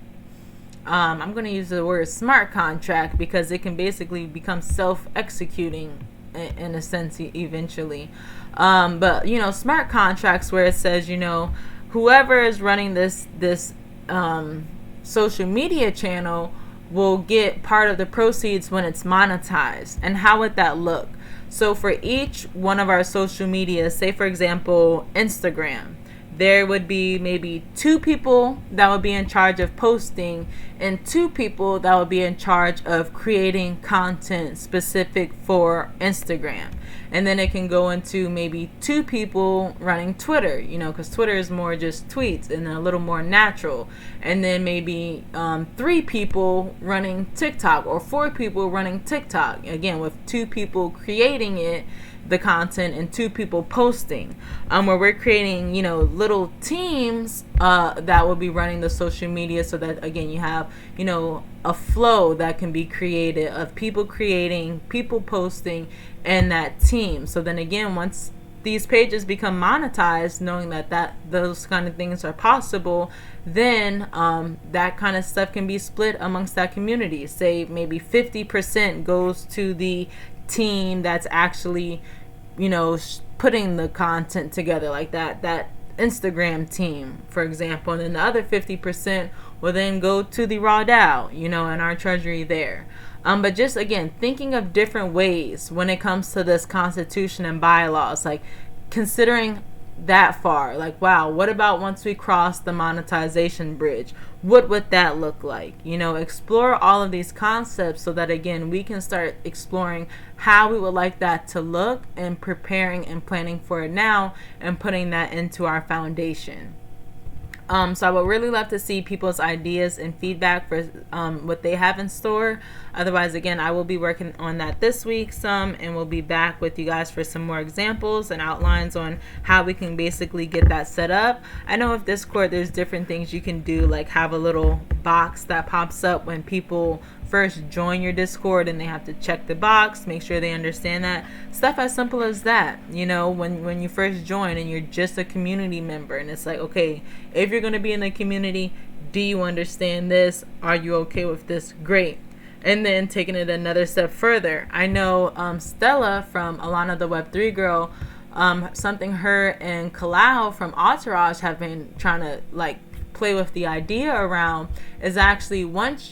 I'm going to use the word smart contract, because it can basically become self-executing in a sense eventually. But smart contracts where it says, whoever is running this social media channel will get part of the proceeds when it's monetized. And how would that look? So for each one of our social media, say for example Instagram, there would be maybe 2 people that would be in charge of posting and 2 people that would be in charge of creating content specific for Instagram. And then it can go into maybe 2 people running Twitter, because Twitter is more just tweets and a little more natural. And then maybe 3 people running TikTok or 4 people running TikTok. Again, with 2 people creating it, the content, and 2 people posting, where we're creating little teams that will be running the social media, so that again you have a flow that can be created of people creating, people posting, and that team. So then again, once these pages become monetized, knowing that those kind of things are possible, then that kind of stuff can be split amongst that community. Say maybe 50% goes to the team that's actually putting the content together, like that Instagram team, for example, and then the other 50% will then go to the RAWDAO, and our treasury there. But just again, thinking of different ways when it comes to this constitution and bylaws, like considering that far, like, wow, what about once we cross the monetization bridge? What would that look like? Explore all of these concepts so that again we can start exploring how we would like that to look, and preparing and planning for it now, and putting that into our foundation. So I would really love to see people's ideas and feedback for what they have in store. Otherwise, again, I will be working on that this week and we'll be back with you guys for some more examples and outlines on how we can basically get that set up. I know with Discord, there's different things you can do, like have a little box that pops up when people first join your Discord, and they have to check the box, make sure they understand that. Stuff as simple as that, when you first join and you're just a community member, and it's like, okay, if you're going to be in the community, do you understand this? Are you okay with this? Great. And then taking it another step further, I know Stella from Alana the Web3 Girl, something her and Kalau from Entourage have been trying to play with the idea around is actually once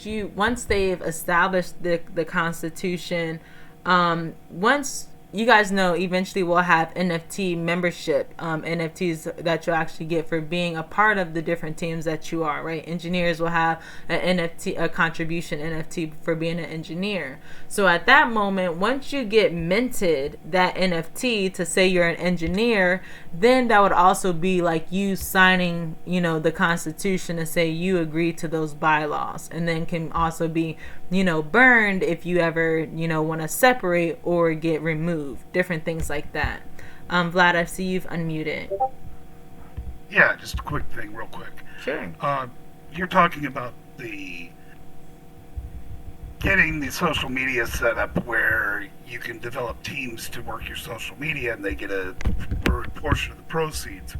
they've established the Constitution, once you guys know, eventually we'll have NFT membership, NFTs that you'll actually get for being a part of the different teams that you are, right? Engineers will have an NFT, a contribution NFT for being an engineer. So at that moment, once you get minted that NFT to say you're an engineer, then that would also be like you signing, the Constitution to say you agree to those bylaws, and then can also be, burned if you ever, want to separate or get removed. Different things like that. Vlad, I see you've unmuted. Yeah, just a quick thing, real quick. Sure. You're talking about getting the social media set up where you can develop teams to work your social media, and they get a portion of the proceeds.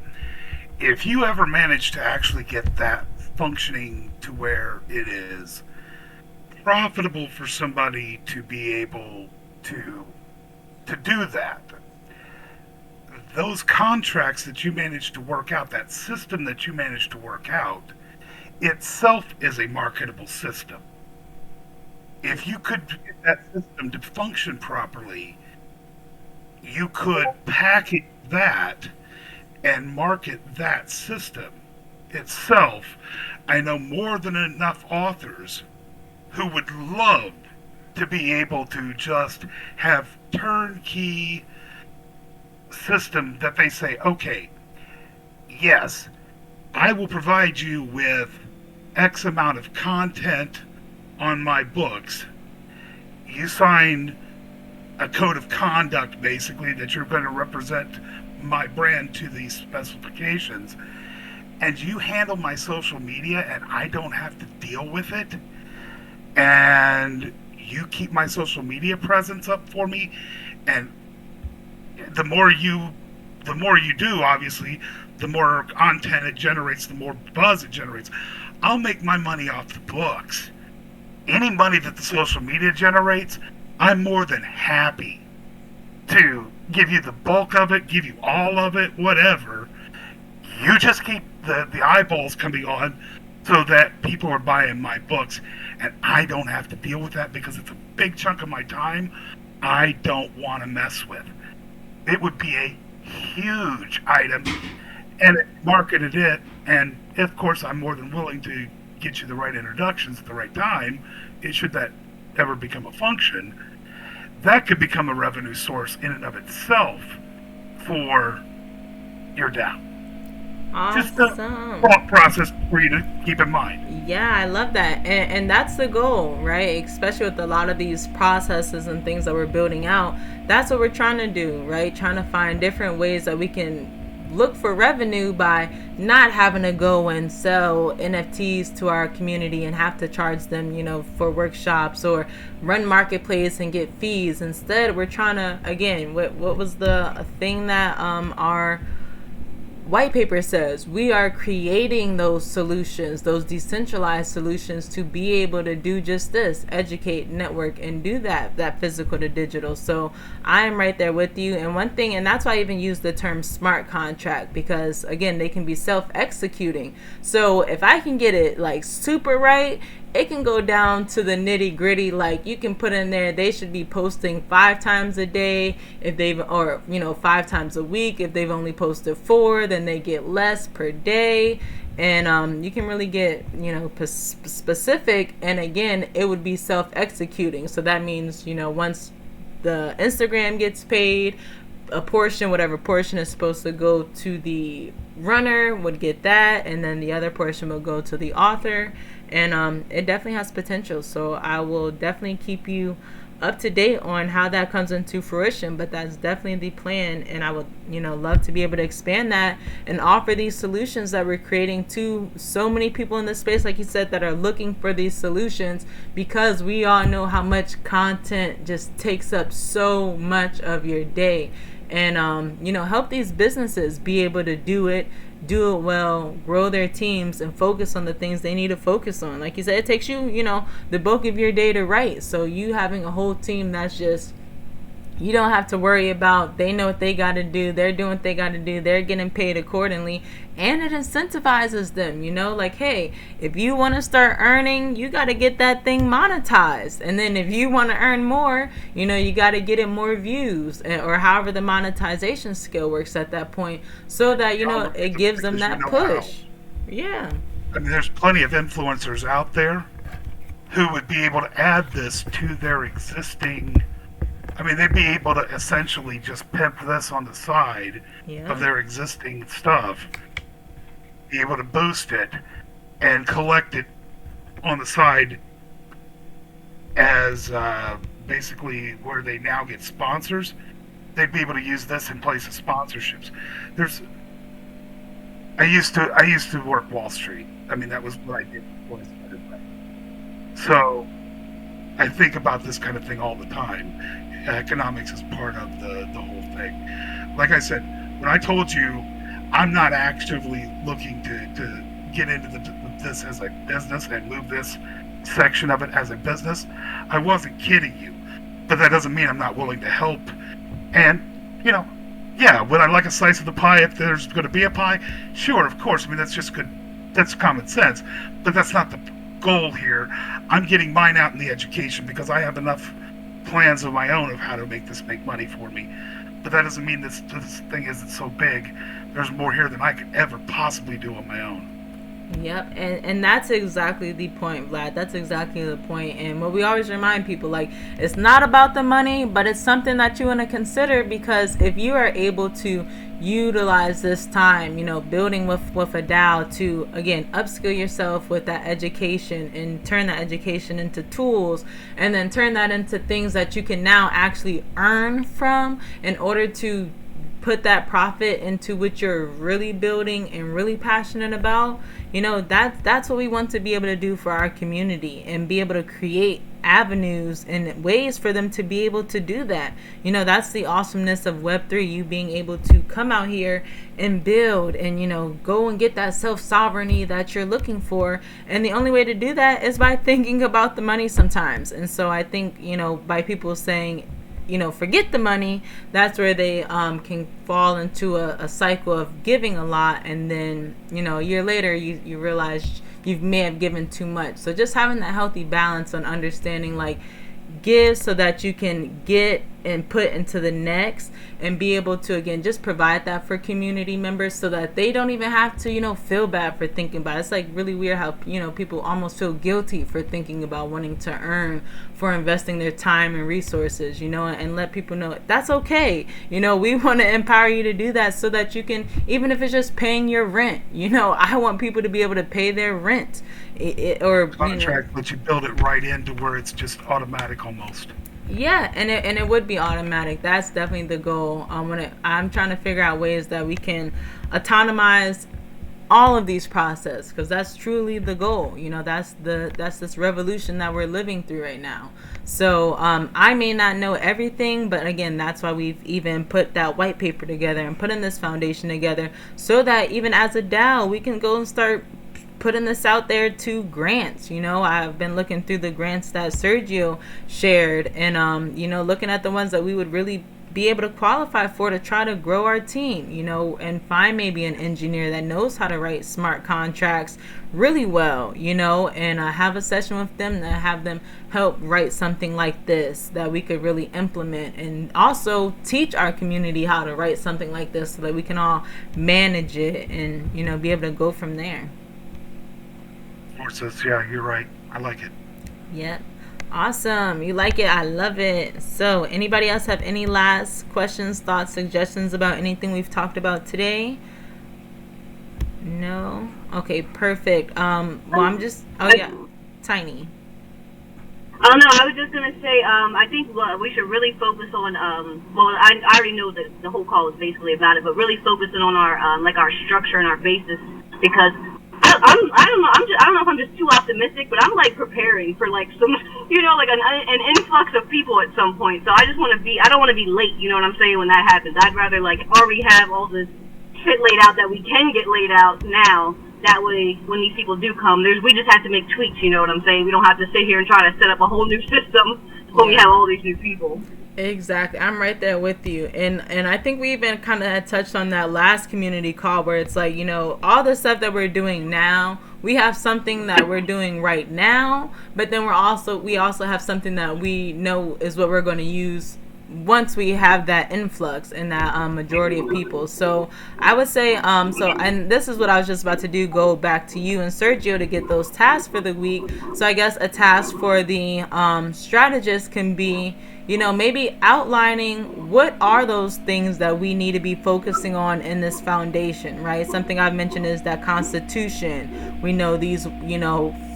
If you ever manage to actually get that functioning to where it is profitable for somebody to be able to do that, those contracts that you manage to work out, that system that you manage to work out, itself is a marketable system. If you could get that system to function properly, you could package that and market that system itself. I know more than enough authors who would love to be able to just have turnkey system that they say, okay, yes, I will provide you with X amount of content on my books. You sign a code of conduct, basically, that you're going to represent my brand to these specifications, and you handle my social media and I don't have to deal with it, and you keep my social media presence up for me, and the more you do, obviously, the more content it generates, the more buzz it generates. I'll make my money off the books. Any money that the social media generates, I'm more than happy to give you the bulk of it, give you all of it, whatever. You just keep the eyeballs coming on so that people are buying my books, and I don't have to deal with that because it's a big chunk of my time I don't want to mess with. It would be a huge item, and marketed it, and of course I'm more than willing to get you the right introductions at the right time. Should that ever become a function, that could become a revenue source in and of itself for your DAO. Awesome. Just a thought process for you to keep in mind. Yeah, I love that. And that's the goal, right? Especially with a lot of these processes and things that we're building out. That's what we're trying to do, right? Trying to find different ways that we can look for revenue by not having to go and sell NFTs to our community and have to charge them, for workshops or run marketplace and get fees. Instead, we're trying to, again, what was the thing that our Whitepaper says? We are creating those solutions, those decentralized solutions, to be able to do just this: educate, network, and do that physical to digital. So I am right there with you. And one thing, and that's why I even use the term smart contract, because again, they can be self-executing. So if I can get it like super right, it can go down to the nitty gritty. Like, you can put in there, they should be posting 5 times a day if they've, or 5 times a week. If they've only posted 4, then they get less per day. And you can really get specific. And again, it would be self-executing. So that means once the Instagram gets paid, a portion, whatever portion is supposed to go to the runner, would get that, and then the other portion will go to the author. And it definitely has potential. So I will definitely keep you up to date on how that comes into fruition. But that's definitely the plan, and I would love to be able to expand that and offer these solutions that we're creating to so many people in this space, like you said, that are looking for these solutions, because we all know how much content just takes up so much of your day. And help these businesses be able to do it well, grow their teams, and focus on the things they need to focus on. Like you said, it takes you the bulk of your day to write. So you having a whole team that's just, you don't have to worry about, they know what they got to do, they're doing what they got to do, they're getting paid accordingly, and it incentivizes them, like, hey, if you want to start earning, you got to get that thing monetized. And then if you want to earn more, you got to get it more views, or however the monetization scale works at that point, so that it gives them that push. Yeah, I mean, there's plenty of influencers out there who would be able to add this to their existing, they'd be able to essentially just pimp this on the side of their existing stuff, be able to boost it and collect it on the side as basically where they now get sponsors. They'd be able to use this in place of sponsorships. I used to work Wall Street. That was what I did before I started writing. So I think about this kind of thing all the time. Economics is part of the whole thing. Like I said, when I told you I'm not actively looking to get into this as a business and move this section of it as a business, I wasn't kidding you. But that doesn't mean I'm not willing to help. And, would I like a slice of the pie if there's going to be a pie? Sure, of course. That's just good. That's common sense. But that's not the goal here. I'm getting mine out in the education because I have enough plans of my own of how to make this make money for me. But that doesn't mean this thing isn't so big. There's more here than I could ever possibly do on my own. Yep, and that's exactly the point, Vlad. That's exactly the point. And what we always remind people, like, it's not about the money, but it's something that you want to consider, because if you are able to utilize this time, building with a DAO to, again, upskill yourself with that education and turn that education into tools, and then turn that into things that you can now actually earn from in order to put that profit into what you're really building and really passionate about, that's what we want to be able to do for our community, and be able to create avenues and ways for them to be able to do that. That's the awesomeness of Web3, you being able to come out here and build and, go and get that self-sovereignty that you're looking for. And the only way to do that is by thinking about the money sometimes. And so I think, by people saying, forget the money, that's where they can fall into a cycle of giving a lot, and then a year later you realize you may have given too much. So just having that healthy balance on understanding, like, give so that you can get and put into the next, and be able to, again, just provide that for community members so that they don't even have to feel bad for thinking about it. It's like really weird how people almost feel guilty for thinking about wanting to earn, for investing their time and resources, and let people know that's okay. We want to empower you to do that so that you can, even if it's just paying your rent, I want people to be able to pay their rent, or contract, but you build it right into where it's just automatic almost. Yeah, and it would be automatic. That's definitely the goal. I'm trying to figure out ways that we can autonomize all of these processes, because that's truly the goal. That's this revolution that we're living through right now. So I may not know everything, but again, that's why we've even put that white paper together and putting this foundation together, so that even as a DAO, we can go and start putting this out there to grants. I've been looking through the grants that Sergio shared, and looking at the ones that we would really be able to qualify for, to try to grow our team, and find maybe an engineer that knows how to write smart contracts really well, and have a session with them to have them help write something like this that we could really implement, and also teach our community how to write something like this so that we can all manage it and be able to go from there. Yeah, you're right. I like it. Yep. Awesome. You like it? I love it. So anybody else have any last questions, thoughts, suggestions about anything we've talked about today? No? Okay, perfect. Well, I'm just... Oh, yeah. Tiny. Oh, no, I was just going to say, I think we should really focus on, well, I already know that the whole call is basically about it, but really focusing on our, our structure and our basis, because I don't know if I'm just too optimistic, but I'm like preparing for like some, like an influx of people at some point. So I don't want to be late. You know what I'm saying? When that happens, I'd rather like already have all this shit laid out that we can get laid out now. That way, when these people do come, we just have to make tweaks. You know what I'm saying? We don't have to sit here and try to set up a whole new system when we have all these new people. Exactly. I'm right there with you. And I think we even kind of had touched on that last community call, where it's like, all the stuff that we're doing now, we have something that we're doing right now, but then we also have something that we know is what we're going to use once we have that influx and that majority of people. So I would say, and this is what I was just about to do, go back to you and Sergio to get those tasks for the week. So I guess a task for the strategist can be, maybe outlining what are those things that we need to be focusing on in this foundation, right? Something I've mentioned is that constitution. We know these,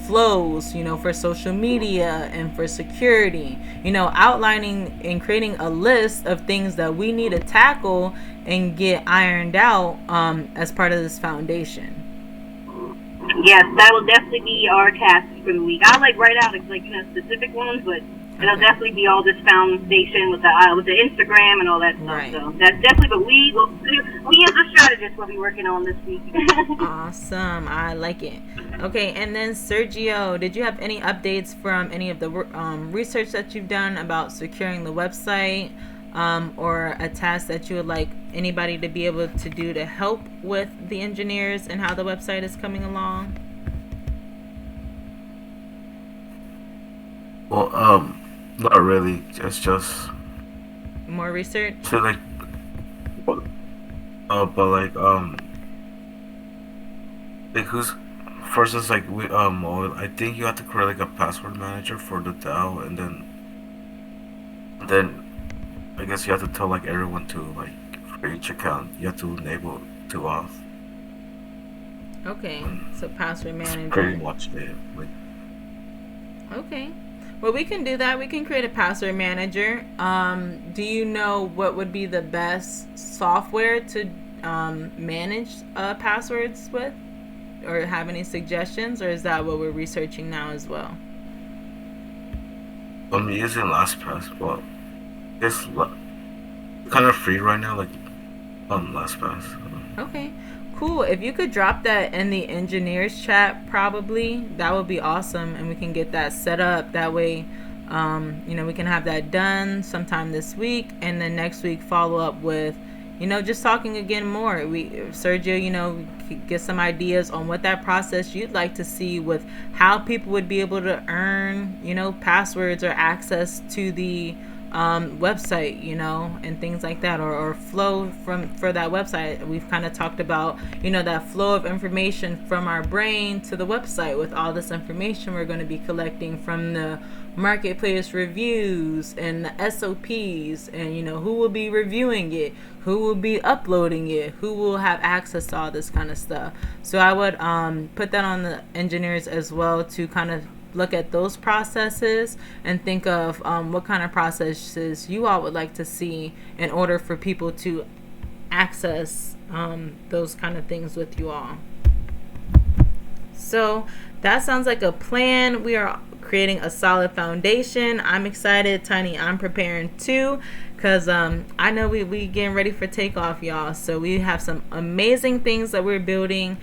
flows, for social media and for security, outlining and creating a list of things that we need to tackle and get ironed out as part of this foundation. Yes, that will definitely be our task for the week. I'll write out specific ones, but it'll definitely be all this foundation with the Instagram and all that stuff. Right. So that's definitely, but we as a strategist will be working on this week. Awesome. I like it. Okay, and then Sergio, did you have any updates from any of the research that you've done about securing the website, or a task that you would like anybody to be able to do to help with the engineers and how the website is coming along? Well, not really. It's just more research. So who's first is well, I think you have to create a password manager for the DAO, and then I guess you have to tell everyone to for each account you have to enable to auth. Okay, so password manager. Pretty much it. Okay. Well, we can do that. We can create a password manager. Do you know what would be the best software to manage passwords with? Or have any suggestions? Or is that what we're researching now as well? I'm using LastPass, but it's kind of free right now, LastPass. Okay. Cool. If you could drop that in the engineers chat, probably that would be awesome, and we can get that set up. That way, We can have that done sometime this week, and then next week follow up with, just talking again more. Sergio, get some ideas on what that process you'd like to see with how people would be able to earn, passwords or access to the website, and things like that, or flow for that website. We've kind of talked about, that flow of information from our brain to the website with all this information we're going to be collecting from the marketplace reviews and the SOPs, and who will be reviewing it, who will be uploading it, who will have access to all this kind of stuff. So I would put that on the engineers as well to kind of look at those processes and think of what kind of processes you all would like to see in order for people to access those kind of things with you all. So that sounds like a plan. We are creating a solid foundation. I'm excited. Tiny, I'm preparing too, because I know we getting ready for takeoff, y'all. So we have some amazing things that we're building.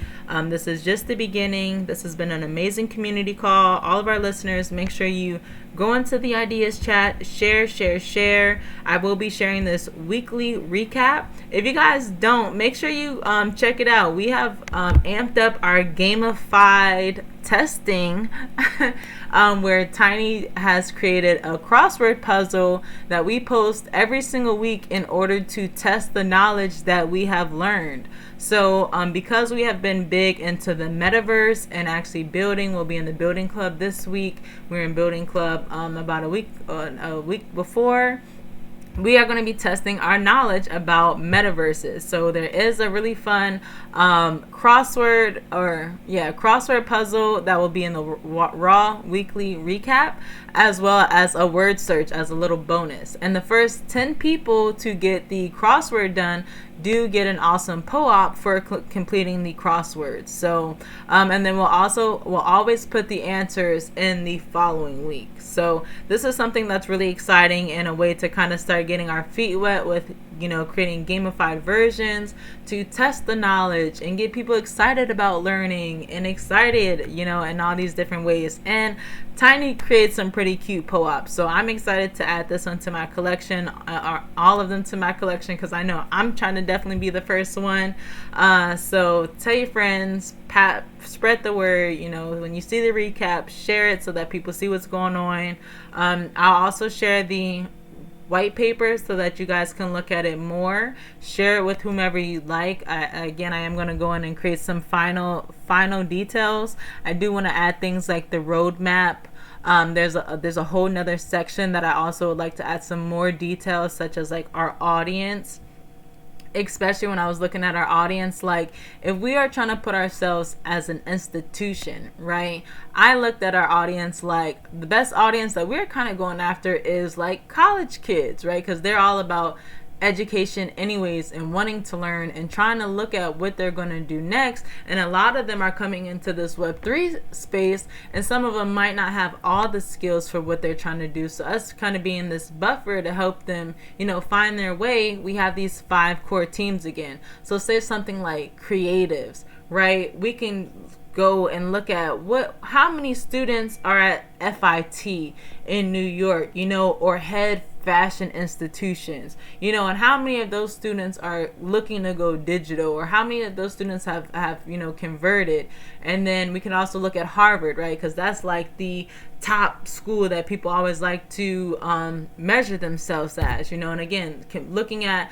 This is just the beginning. This has been an amazing community call. All of our listeners, make sure you go into the ideas chat, share. I will be sharing this weekly recap. If you guys don't, make sure you check it out. We have amped up our gamified testing where Tiny has created a crossword puzzle that we post every single week in order to test the knowledge that we have learned. So because we have been big into the metaverse and actually building, we'll be in the building club this week. We're in building club about a week before. We are going to be testing our knowledge about metaverses. So there is a really fun crossword puzzle that will be in the Raw weekly recap, as well as a word search as a little bonus. And the first 10 people to get the crossword done do get an awesome po-op for completing the crosswords. So and then we'll always put the answers in the following week. So this is something that's really exciting and a way to kind of start getting our feet wet with creating gamified versions to test the knowledge and get people excited about learning and excited in all these different ways. And Tiny creates some pretty cute po-ops, so I'm excited to add this onto my collection, all of them to my collection, because I know I'm trying to definitely be the first one. So tell your friends, spread the word. When you see the recap, share it so that people see what's going on. I'll also share the white paper so that you guys can look at it more. Share it with whomever you like. I am going to go in and create some final details. I do want to add things like the roadmap. There's a whole nother section that I also would like to add some more details, such as like our audience. Especially when I was looking at our audience, like if we are trying to put ourselves as an institution, right? I looked at our audience like the best audience that we're kind of going after is like college kids, right? Because they're all about education anyways and wanting to learn and trying to look at what they're going to do next. And a lot of them are coming into this Web3 space, and some of them might not have all the skills for what they're trying to do. So us kind of being this buffer to help them find their way, we have these 5 core teams again. So say something like creatives, right? We can go and look at how many students are at FIT in New York, or head fashion institutions, and how many of those students are looking to go digital, or how many of those students have converted. And then we can also look at Harvard, right? Because that's like the top school that people always like to measure themselves as, and again, looking at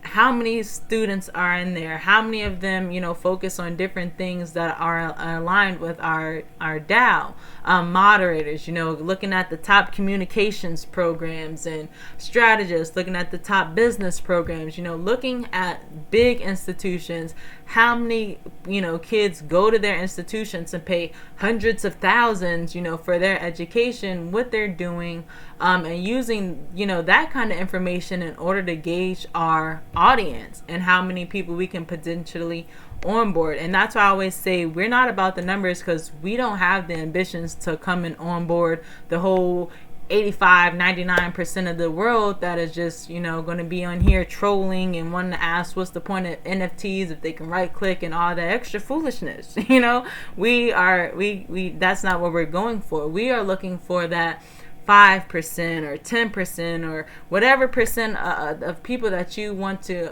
how many students are in there, how many of them, focus on different things that are aligned with our DAO, moderators, looking at the top communications programs and strategists, looking at the top business programs, looking at big institutions, how many, kids go to their institutions and pay hundreds of thousands, for their education, what they're doing, and using, that kind of information in order to gauge our audience and how many people we can potentially onboard. And that's why I always say we're not about the numbers, because we don't have the ambitions to come and onboard the whole 85-99% of the world that is just going to be on here trolling and wanting to ask what's the point of NFTs if they can right click and all that extra foolishness. We that's not what we're going for. We are looking for that 5% or 10% or whatever percent of people that you want to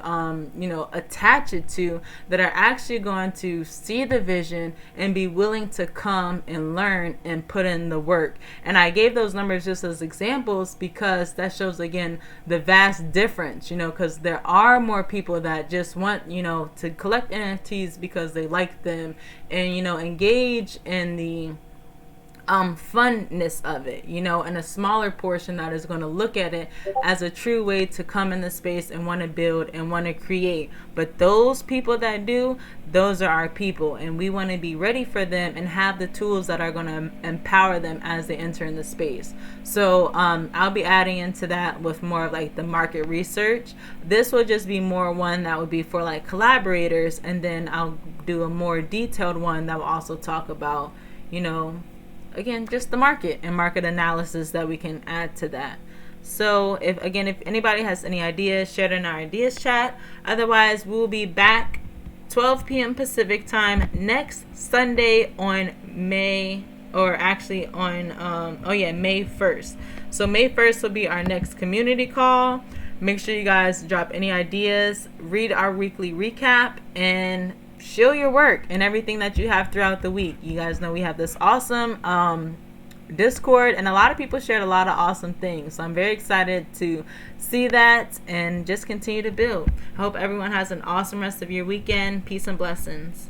attach it to, that are actually going to see the vision and be willing to come and learn and put in the work. And I gave those numbers just as examples because that shows again the vast difference, because there are more people that just want to collect NFTs because they like them and engage in the funness of it, and a smaller portion that is going to look at it as a true way to come in the space and want to build and want to create. But those people that do, those are our people, and we want to be ready for them and have the tools that are going to empower them as they enter in the space. So I'll be adding into that with more of like the market research. This will just be more one that would be for like collaborators, and then I'll do a more detailed one that will also talk about again, just the market and market analysis that we can add to that. So if anybody has any ideas, share it in our ideas chat. Otherwise, we'll be back 12 p.m. Pacific time next Sunday on May 1st. So May 1st will be our next community call. Make sure you guys drop any ideas, read our weekly recap, and show your work and everything that you have throughout the week. You guys know we have this awesome Discord, and a lot of people shared a lot of awesome things. So I'm very excited to see that and just continue to build. I hope everyone has an awesome rest of your weekend. Peace and blessings.